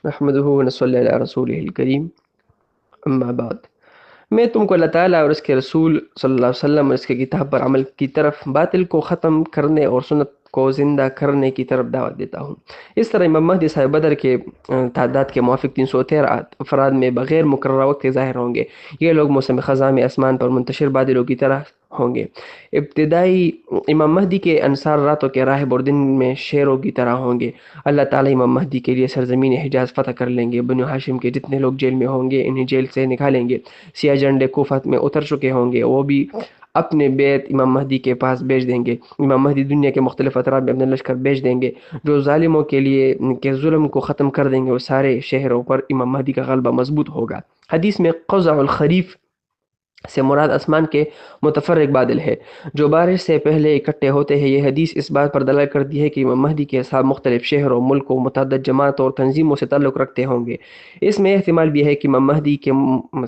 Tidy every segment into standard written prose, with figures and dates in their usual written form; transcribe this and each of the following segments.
نحمده ونصلی علی رسولہ الکریم، اما بعد۔ میں تم کو اللہ تعالیٰ اور اس کے رسول صلی اللہ علیہ وسلم اور اس کے کتاب پر عمل کی طرف، باطل کو ختم کرنے اور سنت کو زندہ کرنے کی طرف دعوت دیتا ہوں۔ اس طرح امام مہدی صاحب بدر کے تعداد کے موافق 313 افراد میں بغیر مقررہ وقت کے ظاہر ہوں گے۔ یہ لوگ موسم خزاں میں آسمان پر منتشر بادلوں کی طرح ہوں گے۔ ابتدائی امام مہدی کے انصار راتوں کے راہب اور دن میں شیروں کی طرح ہوں گے۔ اللہ تعالیٰ امام مہدی کے لیے سرزمین حجاز فتح کر لیں گے۔ بنو ہاشم کے جتنے لوگ جیل میں ہوں گے انہیں جیل سے نکالیں گے۔ سیاہ جھنڈے کوفہ میں اتر چکے ہوں گے، وہ بھی اپنے بیت امام مہدی کے پاس بھیج دیں گے۔ امام مہدی دنیا کے مختلف اطراف میں اپنے لشکر بھیج دیں گے جو ظالموں کے لیے کے ظلم کو ختم کر دیں گے، وہ سارے شہروں پر امام مہدی کا غلبہ مضبوط ہوگا۔ حدیث میں قزع الخریف سے مراد آسمان کے متفرق بادل ہے جو بارش سے پہلے اکٹھے ہوتے ہیں۔ یہ حدیث اس بات پر دلالت کرتی ہے کہ امام مہدی کے اصحاب مختلف شہروں، ملکوں، متعدد جماعتوں اور تنظیموں سے تعلق رکھتے ہوں گے۔ اس میں احتمال بھی ہے کہ امام مہدی کے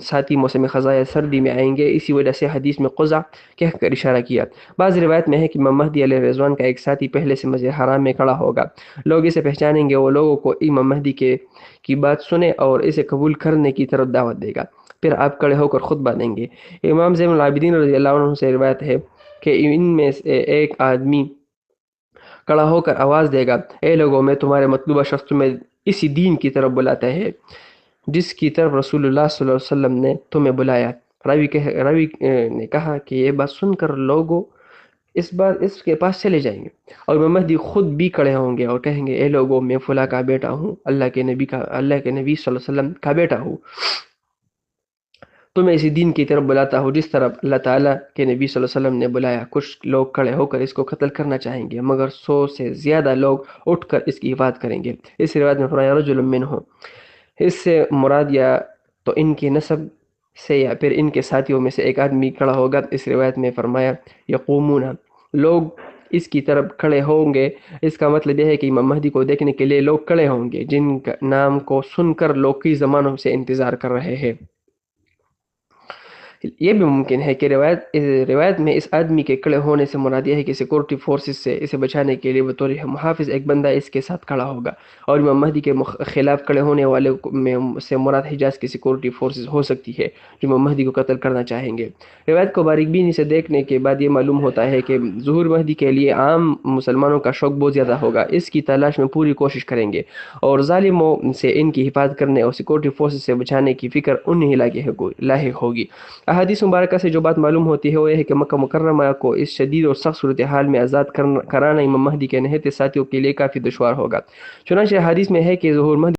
ساتھی موسم خزاں یا سردی میں آئیں گے، اسی وجہ سے حدیث میں قزع کہہ کر اشارہ کیا۔ بعض روایت میں ہے کہ امام مہدی علیہ رضوان کا ایک ساتھی پہلے سے مسجد حرام میں کھڑا ہوگا۔ لوگ اسے پہچانیں گے، وہ لوگوں کو امام مہدی کی بات سنے اور اسے قبول کرنے کی طرف دعوت دے گا۔ پھر آپ کھڑے ہو کر خطبہ دیں گے۔ امام زین العابدین رضی اللہ عنہ سے روایت ہے کہ ان میں سے ایک آدمی کھڑا ہو کر آواز دے گا، اے لوگوں، میں تمہارے مطلوبہ شخص میں اسی دین کی طرف بلاتا ہے جس کی طرف رسول اللہ صلی اللہ علیہ وسلم نے تمہیں بلایا۔ راوی نے کہا کہ یہ بات سن کر لوگوں اس کے پاس چلے جائیں گے اور امام مہدی خود بھی کھڑے ہوں گے اور کہیں گے، اے لوگوں، میں فلاں کا بیٹا ہوں، اللہ کے نبی صلی اللہ علیہ وسلم کا بیٹا ہوں، تو میں اسی دین کی طرف بلاتا ہوں جس طرف اللہ تعالیٰ کے نبی صلی اللہ علیہ وسلم نے بلایا۔ کچھ لوگ کھڑے ہو کر اس کو قتل کرنا چاہیں گے مگر 100 سے زیادہ لوگ اٹھ کر اس کی حفاظت کریں گے۔ اس روایت میں فرمایا رجل منہ، اس سے مراد یا تو ان کی نسب سے یا پھر ان کے ساتھیوں میں سے ایک آدمی کھڑا ہوگا۔ اس روایت میں فرمایا یقومون، لوگ اس کی طرف کھڑے ہوں گے۔ اس کا مطلب یہ ہے کہ امام مہدی کو دیکھنے کے لیے لوگ کھڑے ہوں گے جن کا نام کو سن کر لوگ کئی زمانوں سے انتظار کر رہے ہیں۔ یہ بھی ممکن ہے کہ روایت میں اس آدمی کے کھڑے ہونے سے مراد یہ ہے کہ سیکورٹی فورسز سے اسے بچانے کے لیے بطور محافظ ایک بندہ اس کے ساتھ کھڑا ہوگا، اور امام مہدی کے خلاف کھڑے ہونے والے میں سے مراد حجاز کی سیکورٹی فورسز ہو سکتی ہے جو امام مہدی کو قتل کرنا چاہیں گے۔ روایت کو باریک بینی سے دیکھنے کے بعد یہ معلوم ہوتا ہے کہ ظہور مہدی کے لیے عام مسلمانوں کا شوق بہت زیادہ ہوگا، اس کی تلاش میں پوری کوشش کریں گے اور ظالموں سے ان کی حفاظت کرنے اور سیکورٹی فورسز سے بچانے کی فکر انہیں لاحق ہوگی۔ احادیث مبارکہ سے جو بات معلوم ہوتی ہے وہ یہ ہے کہ مکہ مکرمہ کو اس شدید اور سخت صورتحال میں آزاد کرانا امام مہدی کے نہتے ساتھیوں کے لیے کافی دشوار ہوگا۔ چنانچہ حدیث میں ہے کہ ظہور مہدی